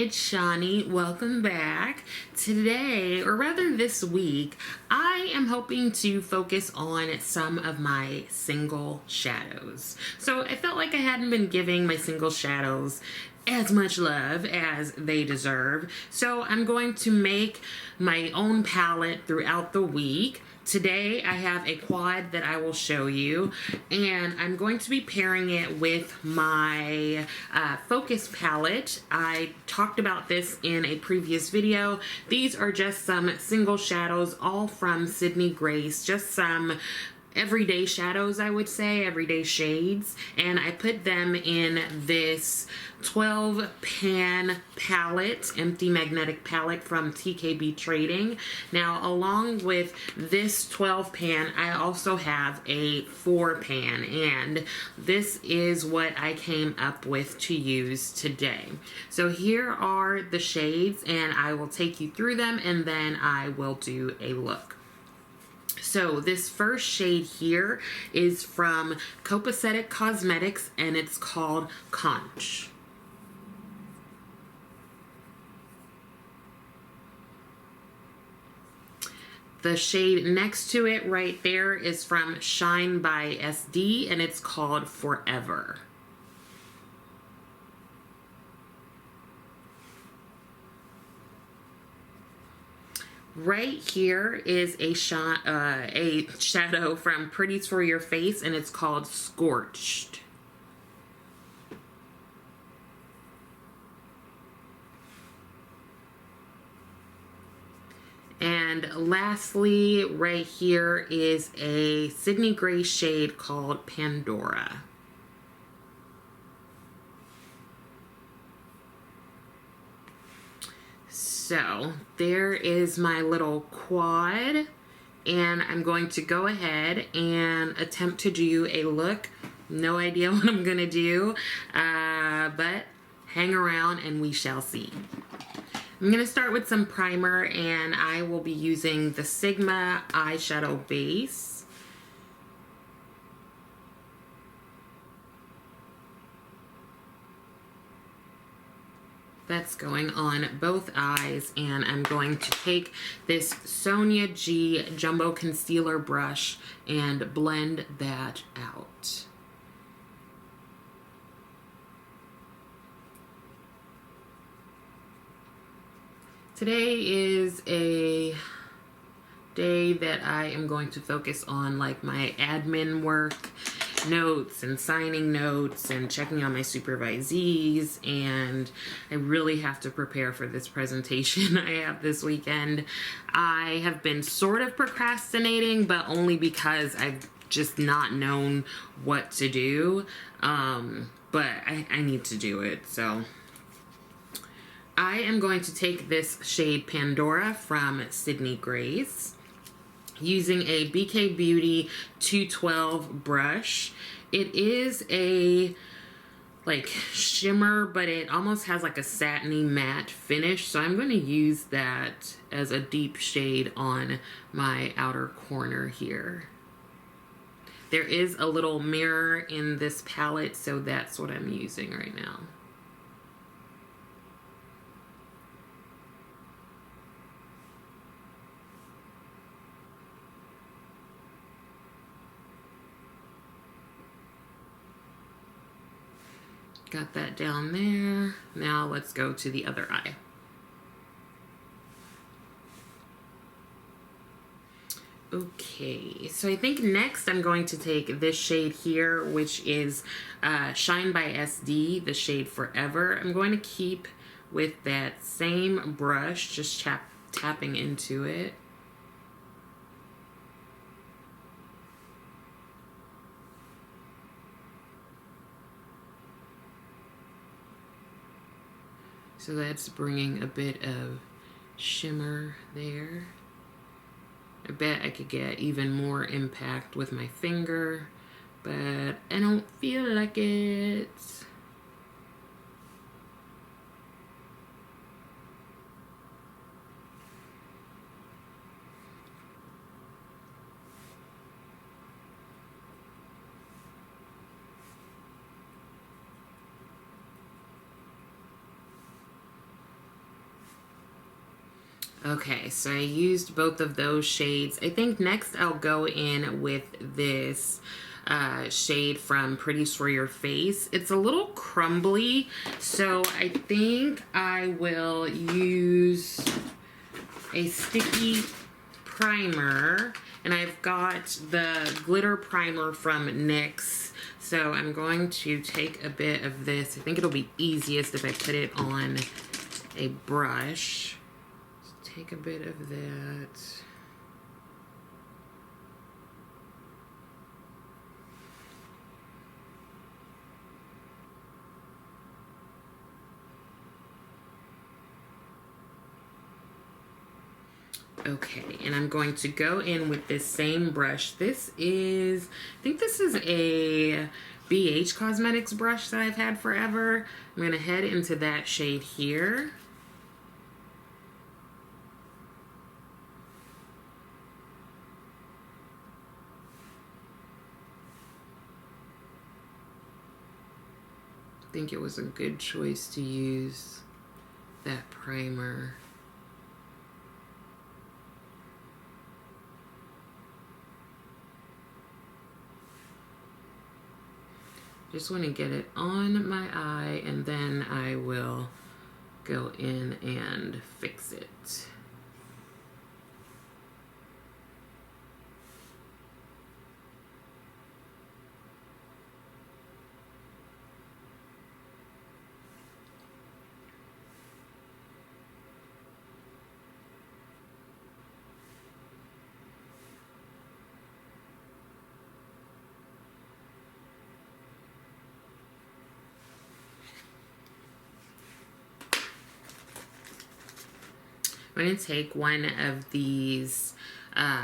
it's Shawnee. Welcome back. Today, or rather this week, I am hoping to focus on some of my single shadows. So I felt like I hadn't been giving my single shadows as much love as they deserve. So I'm going to make my own palette throughout the week. Today I have a quad that I will show you, and I'm going to be pairing it with my focus palette. I talked about this in a previous video. These are just some single shadows, all from Sydney Grace, just some everyday shadows, I would say, everyday shades, and I put them in this 12 pan palette, empty magnetic palette from TKB Trading. Now, along with this 12 pan, I also have a 4 pan, and this is what I came up with to use today. So here are the shades, and I will take you through them, and then I will do a look. So this first shade here is from Copacetic Cosmetics, and it's called Conch. The shade next to it right there is from Shine by SD, and it's called Forever. Right here is a shadow from Pretties for Your Face, and it's called Scorched. And lastly, right here is a Sydney Grace shade called Pandora. So there is my little quad, and I'm going to go ahead and attempt to do a look. No idea what I'm gonna do, but hang around and we shall see. I'm gonna start with some primer, and I will be using the Sigma eyeshadow base. That's going on both eyes, and I'm going to take this Sonia G Jumbo Concealer brush and blend that out. Today is a day that I am going to focus on like my admin work, notes and signing notes and checking on my supervisees, and I really have to prepare for this presentation I have this weekend. I have been sort of procrastinating, but only because I've just not known what to do, but I need to do it. So I am going to take this shade Pandora from Sydney Grace, using a BK Beauty 212 brush. It is a like shimmer, but it almost has like a satiny matte finish, so I'm going to use that as a deep shade on my outer corner here. There is a little mirror in this palette, so that's what I'm using right now. Got that down there. Now let's go to the other eye. Okay, so I think next I'm going to take this shade here, which is Shine by SD, the shade Forever. I'm going to keep with that same brush, just tapping into it. So that's bringing a bit of shimmer there. I bet I could get even more impact with my finger, but I don't feel like it. Okay, so I used both of those shades. I think next I'll go in with this shade from Pretties for Your Face. It's a little crumbly, so I think I will use a sticky primer, and I've got the glitter primer from NYX. So I'm going to take a bit of this. I think it'll be easiest if I put it on a brush. Take a bit of that. Okay, and I'm going to go in with this same brush. This is, I think this is a BH Cosmetics brush that I've had forever. I'm gonna head into that shade here. I think it was a good choice to use that primer. Just want to get it on my eye, and then I will go in and fix it. I'm going to take one of these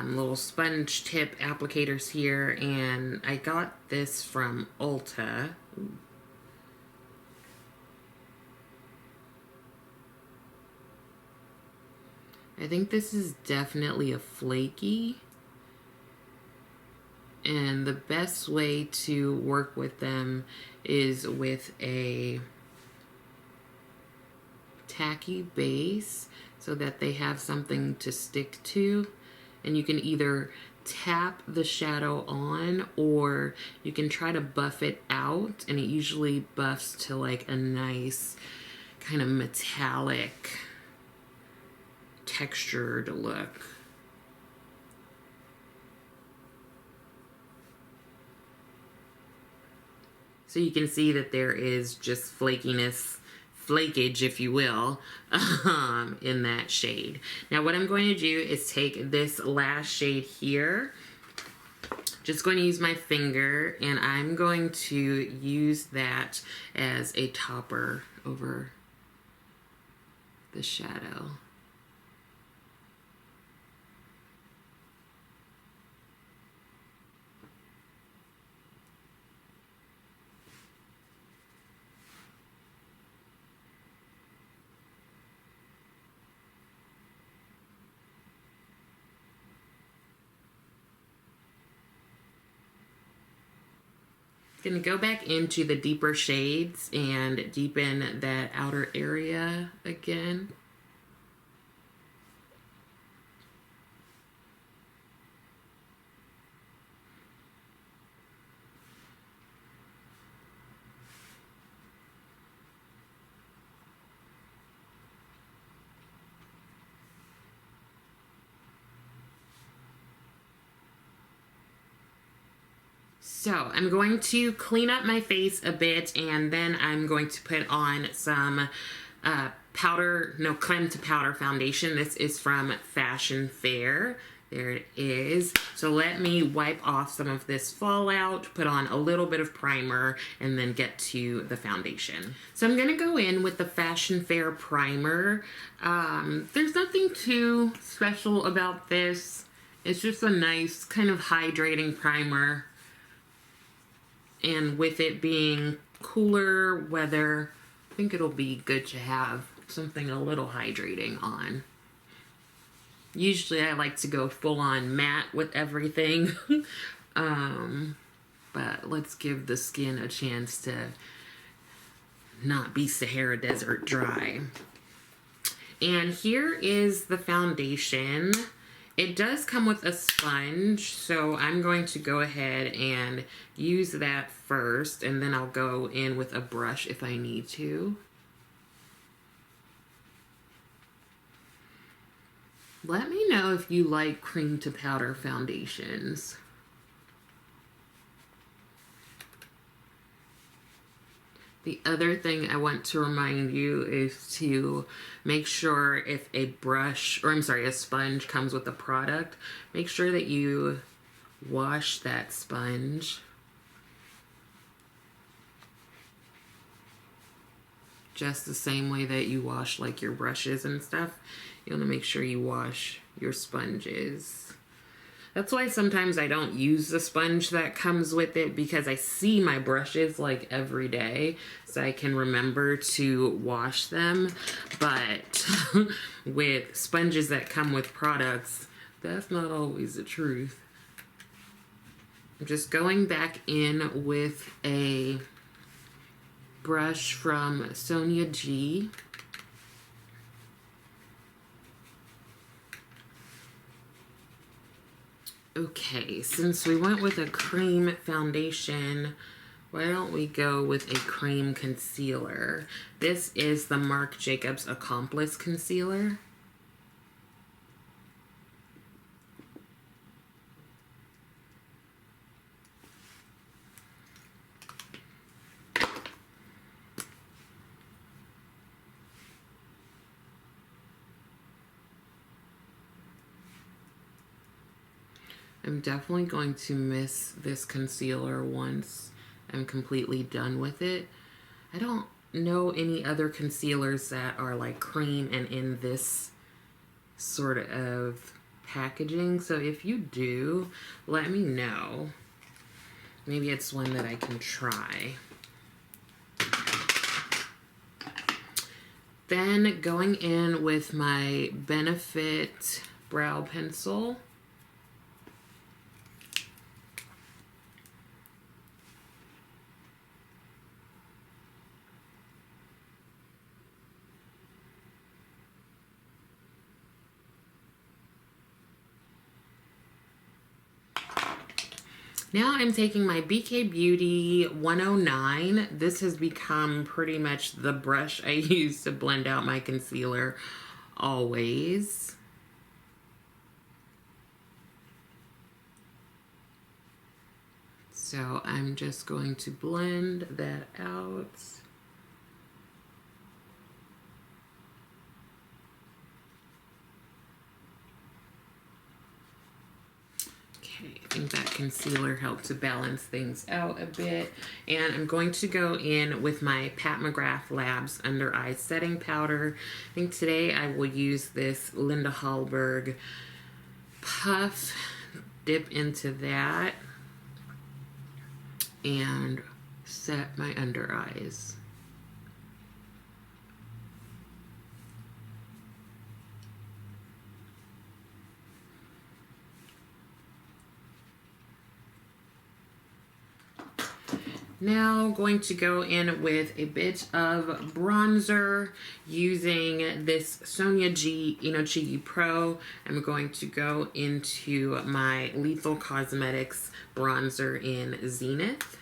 little sponge tip applicators here, and I got this from Ulta. I think this is definitely a flaky, and the best way to work with them is with a tacky base, so that they have something to stick to, and you can either tap the shadow on, or you can try to buff it out, and it usually buffs to like a nice kind of metallic textured look. So you can see that there is just flakage, if you will, in that shade. Now what I'm going to do is take this last shade here, just going to use my finger, and I'm going to use that as a topper over the shadow. Gonna go back into the deeper shades and deepen that outer area again. So I'm going to clean up my face a bit, and then I'm going to put on some creme to powder foundation. This is from Fashion Fair. There it is. So let me wipe off some of this fallout, put on a little bit of primer, and then get to the foundation. So I'm gonna go in with the Fashion Fair primer. There's nothing too special about this. It's just a nice kind of hydrating primer. And with it being cooler weather, I think it'll be good to have something a little hydrating on. Usually I like to go full on matte with everything, but let's give the skin a chance to not be Sahara Desert dry. And here is the foundation. It does come with a sponge, so I'm going to go ahead and use that first, and then I'll go in with a brush if I need to. Let me know if you like cream to powder foundations. The other thing I want to remind you is to make sure if a brush, or I'm sorry, a sponge comes with a product, make sure that you wash that sponge. Just the same way that you wash like your brushes and stuff. You want to make sure you wash your sponges. That's why sometimes I don't use the sponge that comes with it, because I see my brushes like every day, so I can remember to wash them. But with sponges that come with products, that's not always the truth. I'm just going back in with a brush from Sonia G. Okay, since we went with a cream foundation, why don't we go with a cream concealer? This is the Marc Jacobs Accomplice Concealer. I'm definitely going to miss this concealer once I'm completely done with it. I don't know any other concealers that are like cream and in this sort of packaging. So if you do, let me know. Maybe it's one that I can try. Then going in with my Benefit brow pencil. Now I'm taking my BK Beauty 109. This has become pretty much the brush I use to blend out my concealer always. So I'm just going to blend that out. I think that concealer helped to balance things out a bit. And I'm going to go in with my Pat McGrath Labs Under Eye Setting Powder. I think today I will use this Linda Hallberg Puff. Dip into that and set my under eyes. Now going to go in with a bit of bronzer using this Sonia G Chigi Pro. I'm going to go into my Lethal Cosmetics bronzer in Zenith.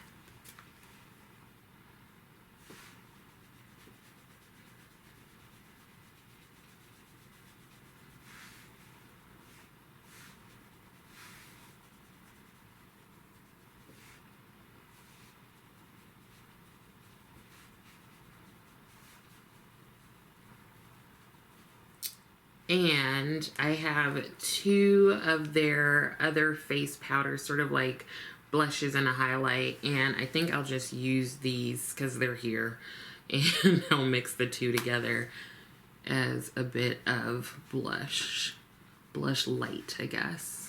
And I have two of their other face powders, sort of like blushes and a highlight. And I think I'll just use these because they're here. And I'll mix the two together as a bit of blush. Blush light, I guess.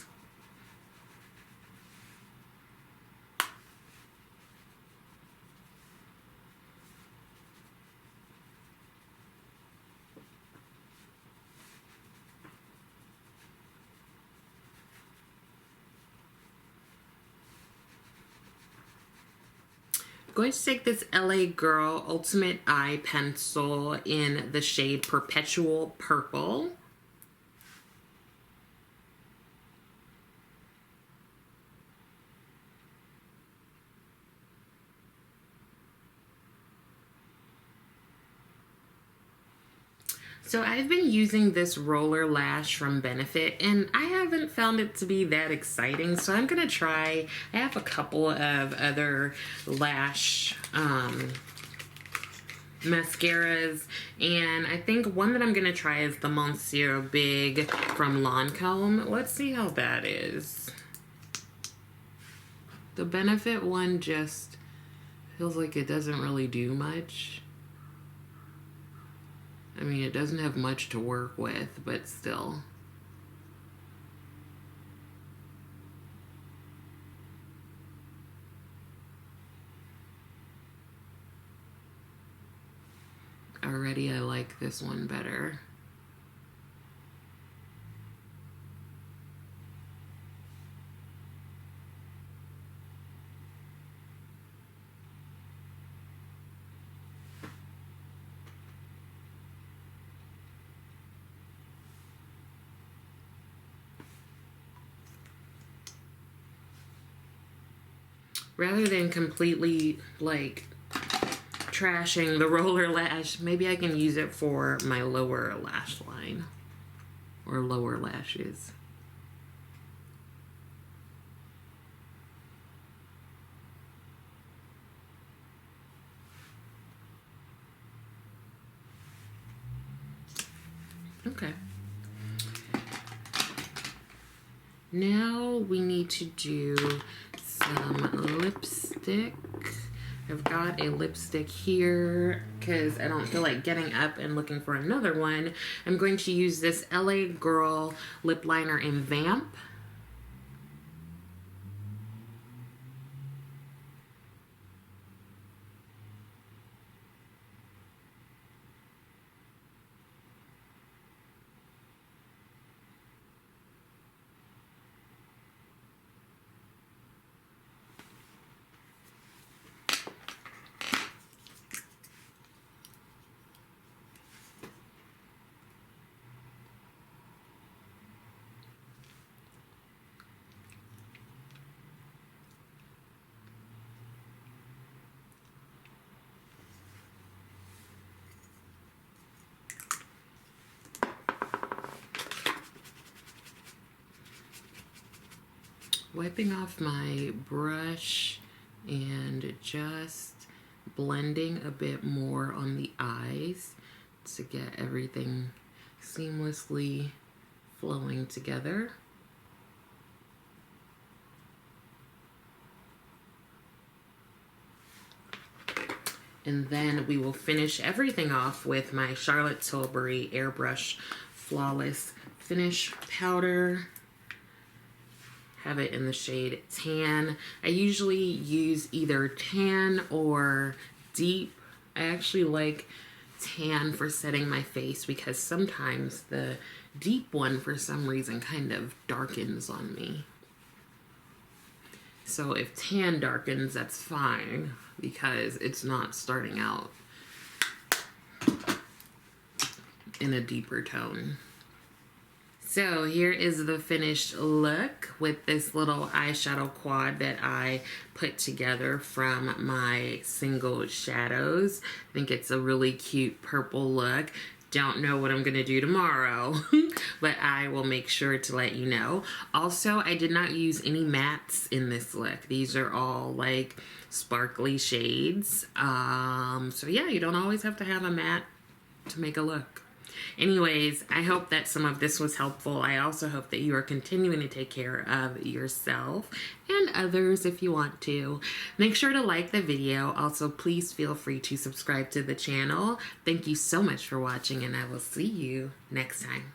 I'm going to take this LA Girl Ultimate Eye Pencil in the shade Perpetual Purple. So I've been using this roller lash from Benefit, and I haven't found it to be that exciting, so I'm gonna try. I have a couple of other lash mascaras, and I think one that I'm gonna try is the Monsieur Big from Lancome. Let's see how that is. The Benefit one just feels like it doesn't really do much. I mean, it doesn't have much to work with, but still. Already I like this one better. Rather than completely, like, trashing the roller lash, maybe I can use it for my lower lash line or lower lashes. Okay. Now we need to do some lipstick. I've got a lipstick here because I don't feel like getting up and looking for another one. I'm going to use this LA Girl lip liner in Vamp. Wiping off my brush and just blending a bit more on the eyes to get everything seamlessly flowing together. And then we will finish everything off with my Charlotte Tilbury Airbrush Flawless Finish Powder. Have it in the shade Tan. I usually use either Tan or Deep. I actually like Tan for setting my face because sometimes the Deep one for some reason kind of darkens on me. So if Tan darkens, that's fine because it's not starting out in a deeper tone. So here is the finished look with this little eyeshadow quad that I put together from my single shadows. I think it's a really cute purple look. Don't know what I'm gonna do tomorrow, but I will make sure to let you know. Also, I did not use any mattes in this look. These are all like sparkly shades. So yeah, you don't always have to have a matte to make a look. Anyways, I hope that some of this was helpful. I also hope that you are continuing to take care of yourself and others if you want to. Make sure to like the video. Also, please feel free to subscribe to the channel. Thank you so much for watching, and I will see you next time.